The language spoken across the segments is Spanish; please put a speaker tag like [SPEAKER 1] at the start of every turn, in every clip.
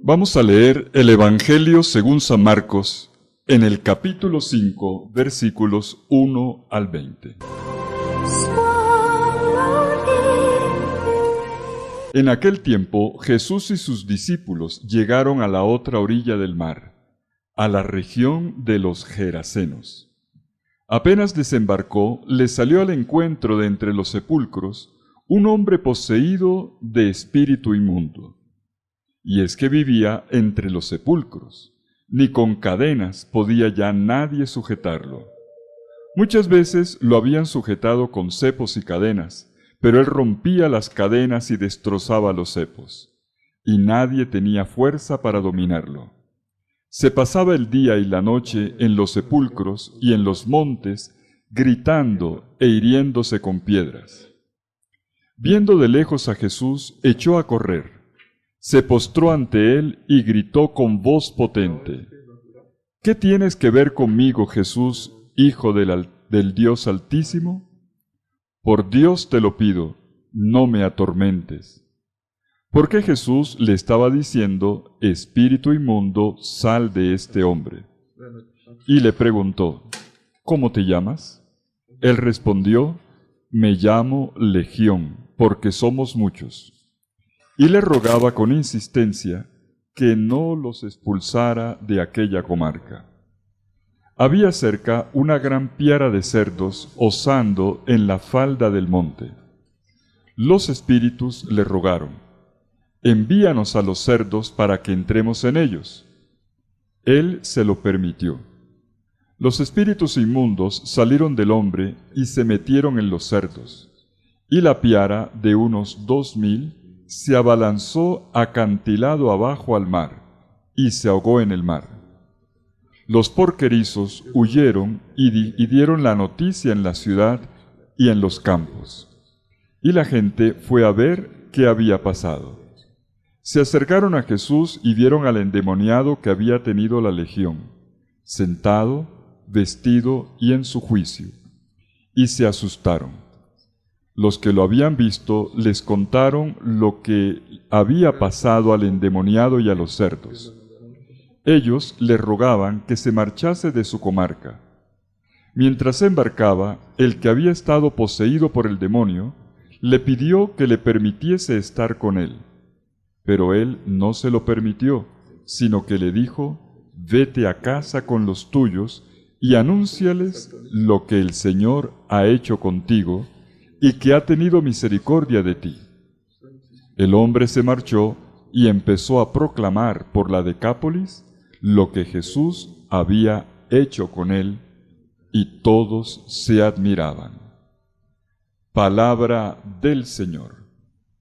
[SPEAKER 1] Vamos a leer el Evangelio según San Marcos en el capítulo 5, versículos 1 al 20. En aquel tiempo, Jesús y sus discípulos llegaron a la otra orilla del mar, a la región de los Gerasenos. Apenas desembarcó, le salió al encuentro de entre los sepulcros un hombre poseído de espíritu inmundo. Y es que vivía entre los sepulcros, ni con cadenas podía ya nadie sujetarlo. Muchas veces lo habían sujetado con cepos y cadenas, pero él rompía las cadenas y destrozaba los cepos, y nadie tenía fuerza para dominarlo. Se pasaba el día y la noche en los sepulcros y en los montes, gritando e hiriéndose con piedras. Viendo de lejos a Jesús, echó a correr. Se postró ante él y gritó con voz potente: ¿Qué tienes que ver conmigo, Jesús, Hijo del Dios Altísimo? Por Dios te lo pido, no me atormentes. Porque Jesús le estaba diciendo: Espíritu inmundo, sal de este hombre. Y le preguntó: ¿Cómo te llamas? Él respondió: Me llamo Legión, porque somos muchos. Y le rogaba con insistencia que no los expulsara de aquella comarca. Había cerca una gran piara de cerdos osando en la falda del monte. Los espíritus le rogaron: envíanos a los cerdos para que entremos en ellos. Él se lo permitió. Los espíritus inmundos salieron del hombre y se metieron en los cerdos, y la piara de unos 2000 se abalanzó acantilado abajo al mar, y se ahogó en el mar. Los porquerizos huyeron y dieron la noticia en la ciudad y en los campos, y la gente fue a ver qué había pasado. Se acercaron a Jesús y vieron al endemoniado que había tenido la legión, sentado, vestido y en su juicio, y se asustaron. Los que lo habían visto les contaron lo que había pasado al endemoniado y a los cerdos. Ellos le rogaban que se marchase de su comarca. Mientras se embarcaba, el que había estado poseído por el demonio le pidió que le permitiese estar con él. Pero él no se lo permitió, sino que le dijo: Vete a casa con los tuyos y anúnciales lo que el Señor ha hecho contigo y que ha tenido misericordia de ti. El hombre se marchó y empezó a proclamar por la Decápolis lo que Jesús había hecho con él, y todos se admiraban. Palabra del Señor.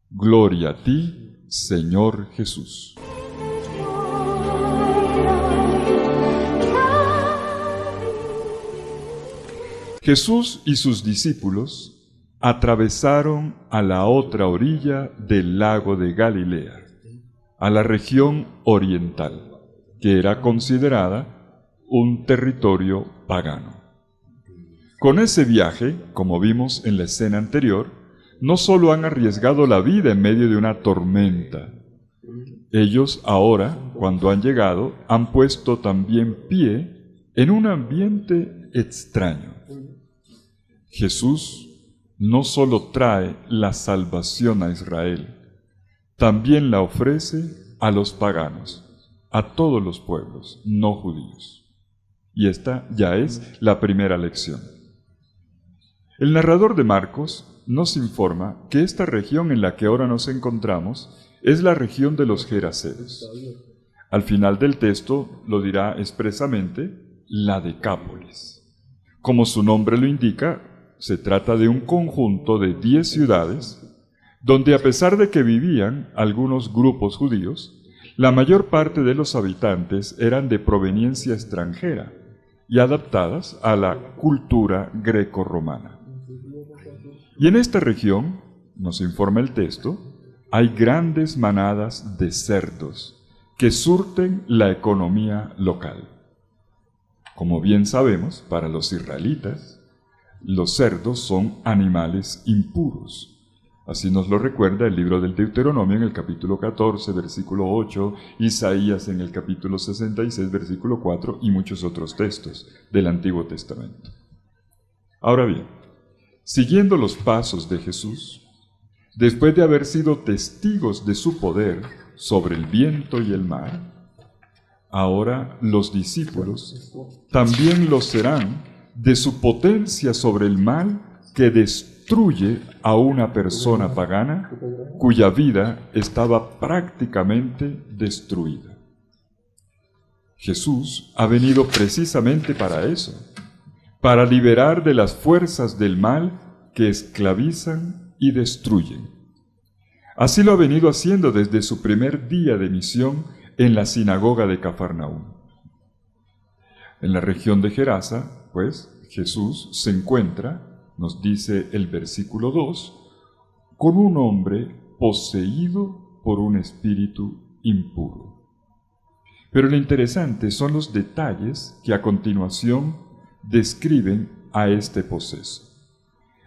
[SPEAKER 1] Gloria a ti, Señor Jesús. Jesús y sus discípulos atravesaron a la otra orilla del lago de Galilea, a la región oriental, que era considerada un territorio pagano. Con ese viaje, como vimos en la escena anterior, no solo han arriesgado la vida en medio de una tormenta. Ellos ahora, cuando han llegado, han puesto también pie en un ambiente extraño. Jesús no solo trae la salvación a Israel, también la ofrece a los paganos, a todos los pueblos no judíos. Y esta ya es la primera lección. El narrador de Marcos nos informa que esta región en la que ahora nos encontramos es la región de los Gerasenos. Al final del texto lo dirá expresamente: la Decápolis. Como su nombre lo indica, se trata de un conjunto de 10 ciudades donde, a pesar de que vivían algunos grupos judíos, la mayor parte de los habitantes eran de proveniencia extranjera y adaptadas a la cultura greco-romana. Y en esta región, nos informa el texto, hay grandes manadas de cerdos que surten la economía local. Como bien sabemos, para los israelitas, los cerdos son animales impuros, Así nos lo recuerda el libro del Deuteronomio en el capítulo 14, versículo 8, Isaías en el capítulo 66, versículo 4 y muchos otros textos del Antiguo Testamento. Ahora bien, siguiendo los pasos de Jesús, después de haber sido testigos de su poder sobre el viento y el mar, ahora los discípulos también lo serán de su potencia sobre el mal que destruye a una persona pagana cuya vida estaba prácticamente destruida. Jesús ha venido precisamente para eso, para liberar de las fuerzas del mal que esclavizan y destruyen. Así lo ha venido haciendo desde su primer día de misión en la sinagoga de Cafarnaúm. En la región de Gerasa, pues, Jesús se encuentra, nos dice el versículo 2, con un hombre poseído por un espíritu impuro. Pero lo interesante son los detalles que a continuación describen a este poseso.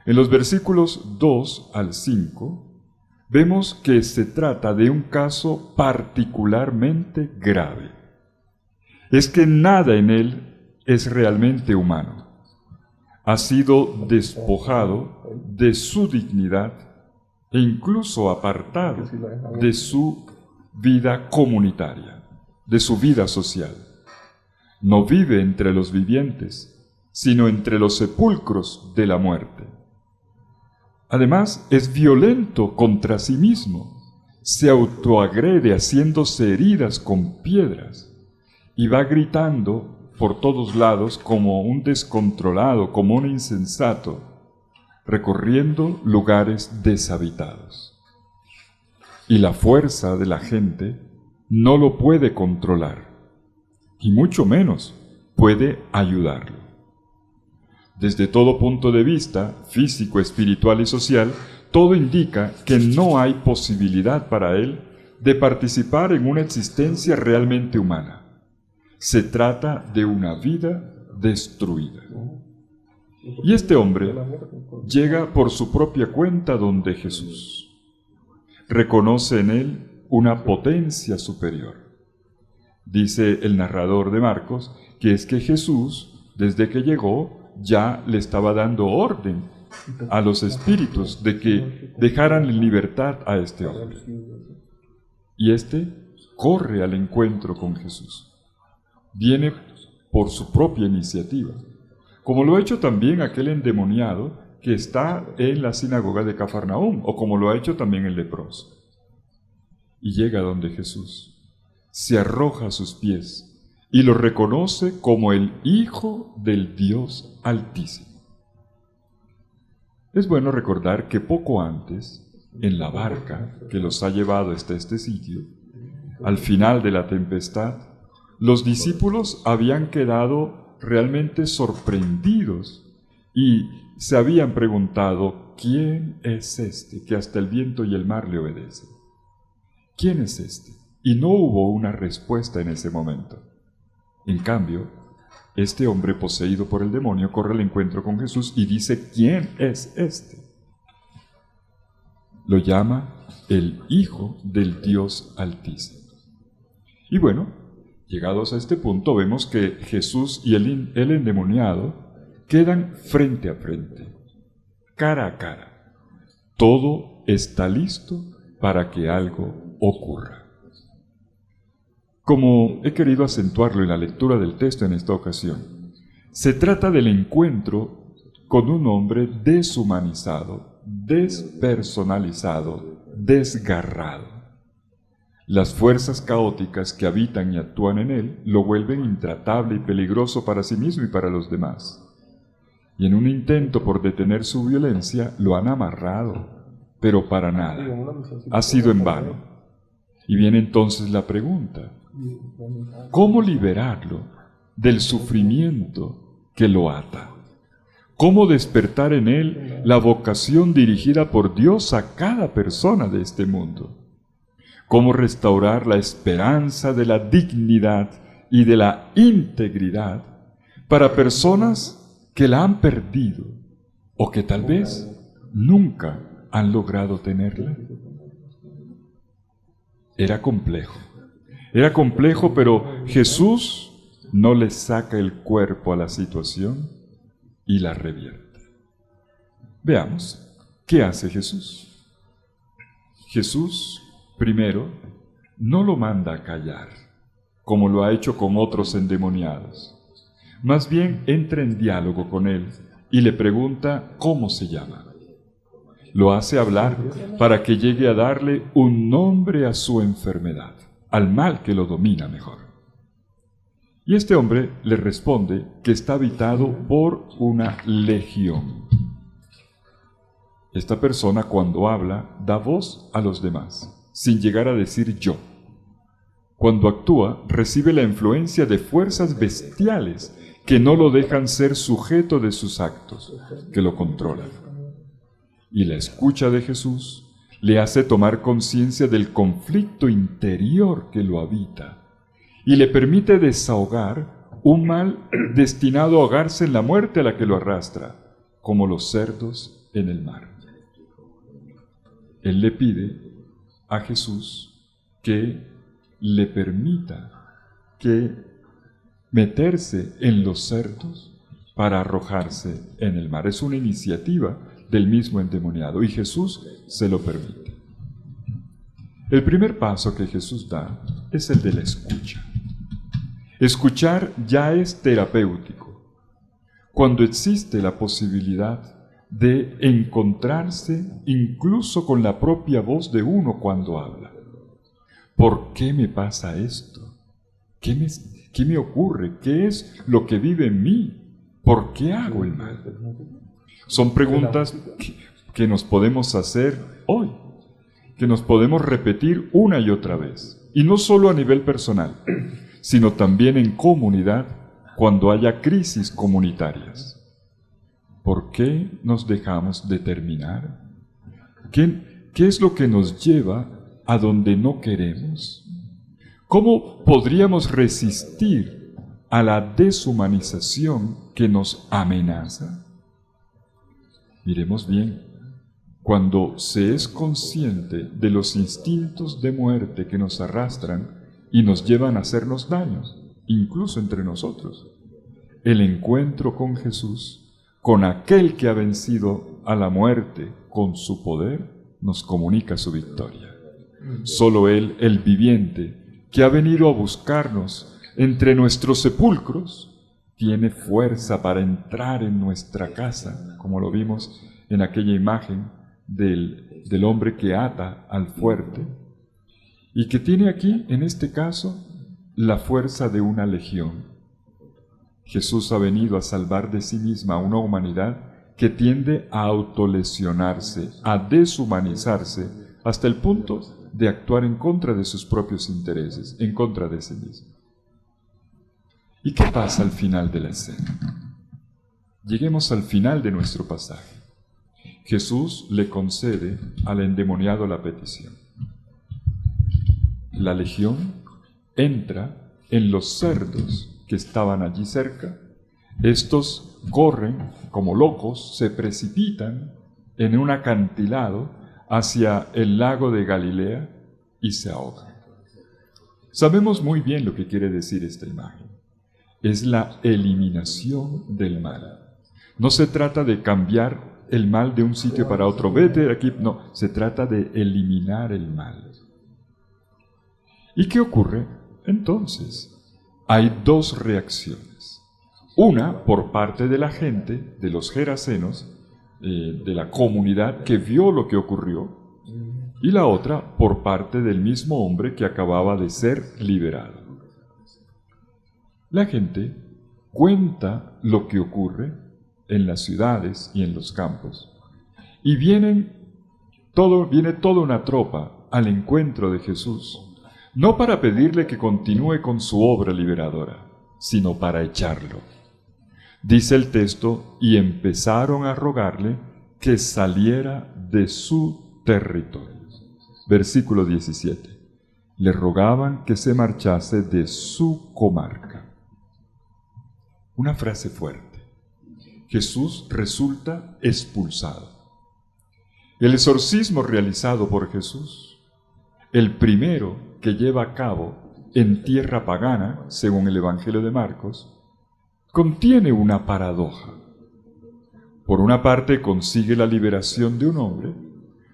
[SPEAKER 1] En los versículos 2 al 5, vemos que se trata de un caso particularmente grave. Es que nada en él es realmente humano. Ha sido despojado de su dignidad e incluso apartado de su vida comunitaria, de su vida social. No vive entre los vivientes, sino entre los sepulcros de la muerte. Además, es violento contra sí mismo, se autoagrede haciéndose heridas con piedras y va gritando por todos lados como un descontrolado, como un insensato, recorriendo lugares deshabitados. Y la fuerza de la gente no lo puede controlar, y mucho menos puede ayudarlo. Desde todo punto de vista, físico, espiritual y social, todo indica que no hay posibilidad para él de participar en una existencia realmente humana. Se trata de una vida destruida. Y este hombre llega por su propia cuenta donde Jesús. Reconoce en él una potencia superior. Dice el narrador de Marcos que es que Jesús, desde que llegó, ya le estaba dando orden a los espíritus de que dejaran en libertad a este hombre. Y este corre al encuentro con Jesús. Viene por su propia iniciativa, como lo ha hecho también aquel endemoniado que está en la sinagoga de Cafarnaúm, o como lo ha hecho también el leproso. Y llega donde Jesús, se arroja a sus pies y lo reconoce como el Hijo del Dios Altísimo. Es bueno recordar que poco antes, en la barca que los ha llevado hasta este sitio, al final de la tempestad, los discípulos habían quedado realmente sorprendidos y se habían preguntado, ¿quién es este que hasta el viento y el mar le obedecen? ¿Quién es este? Y no hubo una respuesta en ese momento. En cambio, este hombre poseído por el demonio corre al encuentro con Jesús y dice, ¿quién es este? Lo llama el Hijo del Dios Altísimo. Y bueno, llegados a este punto, vemos que Jesús y el endemoniado quedan frente a frente, cara a cara. Todo está listo para que algo ocurra. Como he querido acentuarlo en la lectura del texto en esta ocasión, se trata del encuentro con un hombre deshumanizado, despersonalizado, desgarrado. Las fuerzas caóticas que habitan y actúan en él lo vuelven intratable y peligroso para sí mismo y para los demás. Y en un intento por detener su violencia, lo han amarrado, pero para nada. Ha sido en vano. Y viene entonces la pregunta, ¿cómo liberarlo del sufrimiento que lo ata? ¿Cómo despertar en él la vocación dirigida por Dios a cada persona de este mundo? ¿Cómo restaurar la esperanza de la dignidad y de la integridad para personas que la han perdido o que tal vez nunca han logrado tenerla? Era complejo. Era complejo, pero Jesús no le saca el cuerpo a la situación y la revierte. Veamos, ¿qué hace Jesús? Jesús, primero, no lo manda a callar, como lo ha hecho con otros endemoniados. Más bien entra en diálogo con él y le pregunta cómo se llama. Lo hace hablar para que llegue a darle un nombre a su enfermedad, al mal que lo domina mejor. Y este hombre le responde que está habitado por una legión. Esta persona, cuando habla, da voz a los demás, sin llegar a decir yo. Cuando actúa, recibe la influencia de fuerzas bestiales que no lo dejan ser sujeto de sus actos, que lo controlan. Y la escucha de Jesús le hace tomar conciencia del conflicto interior que lo habita y le permite desahogar un mal destinado a ahogarse en la muerte a la que lo arrastra, como los cerdos en el mar. Él le pide a Jesús que le permita que meterse en los cerdos para arrojarse en el mar. Es una iniciativa del mismo endemoniado y Jesús se lo permite. El primer paso que Jesús da es el de la escucha. Escuchar ya es terapéutico, cuando existe la posibilidad de encontrarse incluso con la propia voz de uno cuando habla. ¿Por qué me pasa esto? ¿Qué me ocurre? ¿Qué es lo que vive en mí? ¿Por qué hago el mal? Son preguntas que nos podemos hacer hoy, que nos podemos repetir una y otra vez. Y no solo a nivel personal, sino también en comunidad cuando haya crisis comunitarias. ¿Por qué nos dejamos determinar? ¿Qué es lo que nos lleva a donde no queremos? ¿Cómo podríamos resistir a la deshumanización que nos amenaza? Miremos bien, cuando se es consciente de los instintos de muerte que nos arrastran y nos llevan a hacernos daños, incluso entre nosotros, el encuentro con Jesús, con aquel que ha vencido a la muerte con su poder, nos comunica su victoria. Solo Él, el viviente, que ha venido a buscarnos entre nuestros sepulcros, tiene fuerza para entrar en nuestra casa, como lo vimos en aquella imagen del hombre que ata al fuerte, y que tiene aquí, en este caso, la fuerza de una legión. Jesús ha venido a salvar de sí misma a una humanidad que tiende a autolesionarse, a deshumanizarse, hasta el punto de actuar en contra de sus propios intereses, en contra de sí mismo. ¿Y qué pasa al final de la escena? Lleguemos al final de nuestro pasaje. Jesús le concede al endemoniado la petición. La legión entra en los cerdos que estaban allí cerca. Estos corren como locos, se precipitan en un acantilado hacia el lago de Galilea y se ahogan. Sabemos muy bien lo que quiere decir esta imagen. Es la eliminación del mal. No se trata de cambiar el mal de un sitio para otro, vete de aquí, no, se trata de eliminar el mal. ¿Y qué ocurre? Entonces, hay dos reacciones. Una por parte de la gente, de los gerasenos, de la comunidad que vio lo que ocurrió, y la otra por parte del mismo hombre que acababa de ser liberado. La gente cuenta lo que ocurre en las ciudades y en los campos, y viene toda una tropa al encuentro de Jesús, no para pedirle que continúe con su obra liberadora, sino para echarlo. Dice el texto, y empezaron a rogarle que saliera de su territorio. Versículo 17. Le rogaban que se marchase de su comarca. Una frase fuerte. Jesús resulta expulsado. El exorcismo realizado por Jesús, el primero que lleva a cabo en tierra pagana, según el Evangelio de Marcos, contiene una paradoja. Por una parte consigue la liberación de un hombre,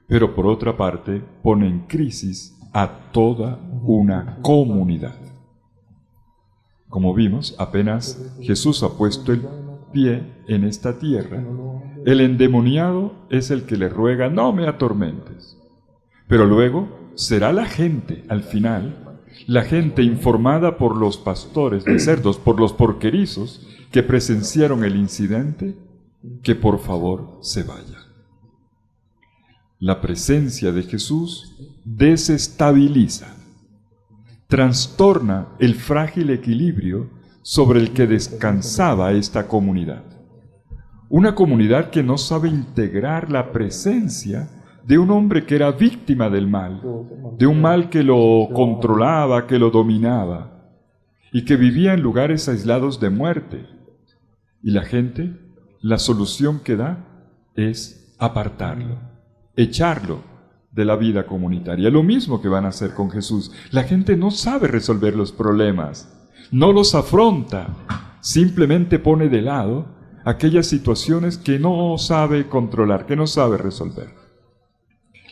[SPEAKER 1] pero por otra parte pone en crisis a toda una comunidad. Como vimos, apenas Jesús ha puesto el pie en esta tierra, el endemoniado es el que le ruega: no me atormentes. Pero luego será la gente, al final, la gente informada por los pastores de cerdos, por los porquerizos que presenciaron el incidente, que por favor se vaya. La presencia de Jesús desestabiliza, trastorna el frágil equilibrio sobre el que descansaba esta comunidad. Una comunidad que no sabe integrar la presencia de un hombre que era víctima del mal, de un mal que lo controlaba, que lo dominaba, y que vivía en lugares aislados de muerte. Y la gente, la solución que da es apartarlo, echarlo de la vida comunitaria. Lo mismo que van a hacer con Jesús. La gente no sabe resolver los problemas, no los afronta, simplemente pone de lado aquellas situaciones que no sabe controlar, que no sabe resolver.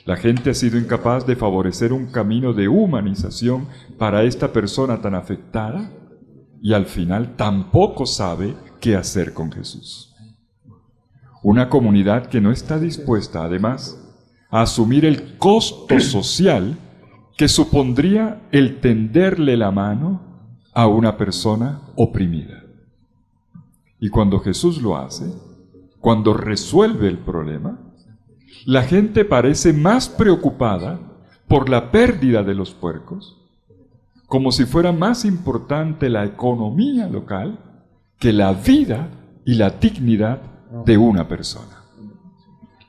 [SPEAKER 1] La gente ha sido incapaz de favorecer un camino de humanización para esta persona tan afectada y al final tampoco sabe qué hacer con Jesús. Una comunidad que no está dispuesta, además, a asumir el costo social que supondría el tenderle la mano a una persona oprimida. Y cuando Jesús lo hace, cuando resuelve el problema, la gente parece más preocupada por la pérdida de los puercos, como si fuera más importante la economía local que la vida y la dignidad de una persona.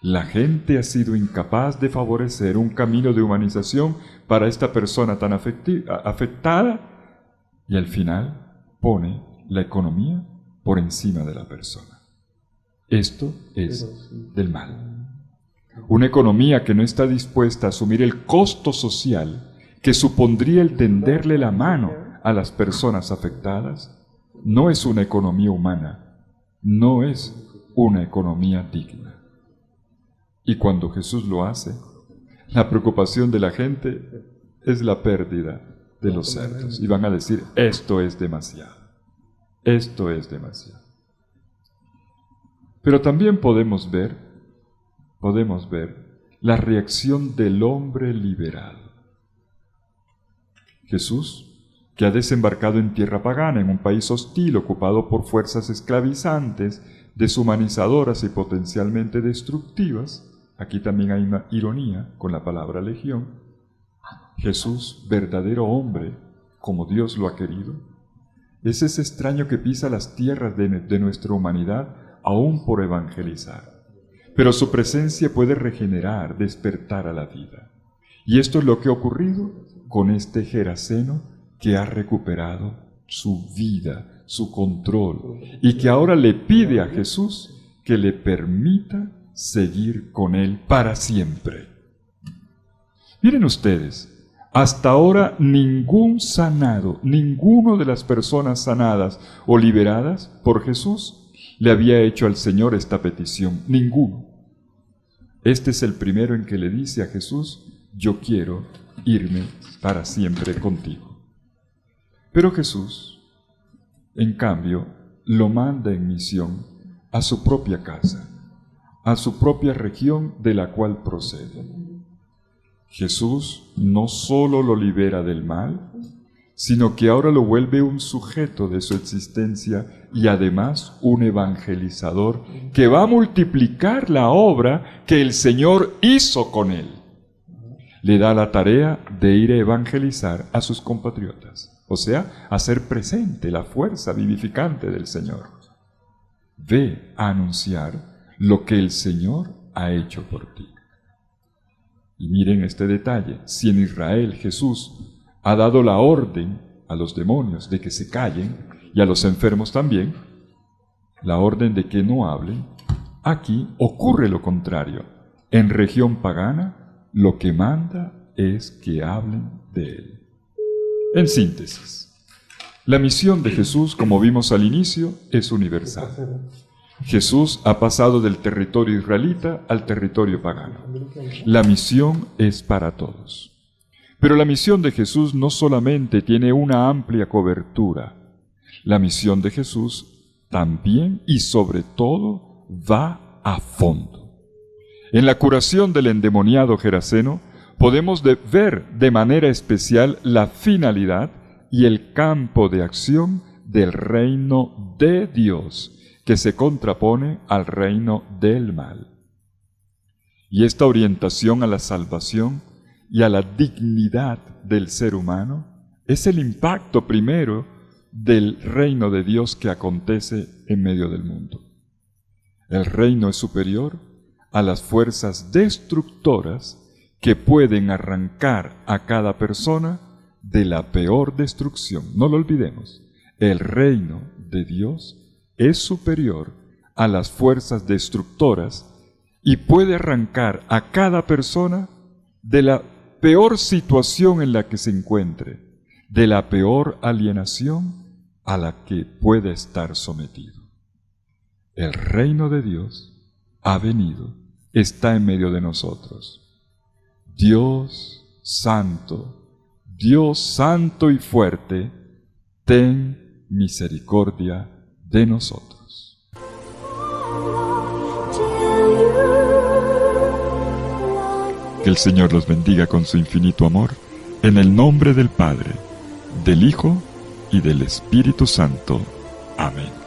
[SPEAKER 1] La gente ha sido incapaz de favorecer un camino de humanización para esta persona tan afectada y al final pone la economía por encima de la persona. Esto es del mal. Una economía que no está dispuesta a asumir el costo social que supondría el tenderle la mano a las personas afectadas, no es una economía humana, no es una economía digna. Y cuando Jesús lo hace, la preocupación de la gente es la pérdida de los cerdos. Y van a decir: esto es demasiado, esto es demasiado. Pero también podemos ver la reacción del hombre liberado. Jesús, que ha desembarcado en tierra pagana, en un país hostil, ocupado por fuerzas esclavizantes, deshumanizadoras y potencialmente destructivas, aquí también hay una ironía con la palabra legión. Jesús, verdadero hombre, como Dios lo ha querido, es ese extraño que pisa las tierras de nuestra humanidad aún por evangelizar. Pero su presencia puede regenerar, despertar a la vida. Y esto es lo que ha ocurrido con este geraseno que ha recuperado su vida, su control, y que ahora le pide a Jesús que le permita seguir con él para siempre. Miren ustedes, hasta ahora ningún sanado, ninguno de las personas sanadas o liberadas por Jesús le había hecho al Señor esta petición, ninguno. Este es el primero en que le dice a Jesús: yo quiero irme para siempre contigo. Pero Jesús, en cambio, lo manda en misión a su propia casa, a su propia región de la cual procede. Jesús no solo lo libera del mal, sino que ahora lo vuelve un sujeto de su existencia y además un evangelizador que va a multiplicar la obra que el Señor hizo con él. Le da la tarea de ir a evangelizar a sus compatriotas, o sea, hacer presente la fuerza vivificante del Señor. Ve a anunciar lo que el Señor ha hecho por ti. Y miren este detalle: si en Israel Jesús ha dado la orden a los demonios de que se callen y a los enfermos también, la orden de que no hablen, aquí ocurre lo contrario. En región pagana, lo que manda es que hablen de Él. En síntesis, la misión de Jesús, como vimos al inicio, es universal. Jesús ha pasado del territorio israelita al territorio pagano. La misión es para todos. Pero la misión de Jesús no solamente tiene una amplia cobertura. La misión de Jesús también y sobre todo va a fondo. En la curación del endemoniado geraseno podemos ver de manera especial la finalidad y el campo de acción del reino de Dios, que se contrapone al reino del mal. Y esta orientación a la salvación y a la dignidad del ser humano es el impacto primero del reino de Dios que acontece en medio del mundo. El reino es superior a las fuerzas destructoras que pueden arrancar a cada persona de la peor destrucción. No lo olvidemos, el reino de Dios es superior a las fuerzas destructoras y puede arrancar a cada persona de la peor situación en la que se encuentre, de la peor alienación a la que puede estar sometido. El reino de Dios ha venido, está en medio de nosotros. Dios santo y fuerte, ten misericordia de nosotros. Que el Señor los bendiga con su infinito amor, en el nombre del Padre, del Hijo y del Espíritu Santo. Amén.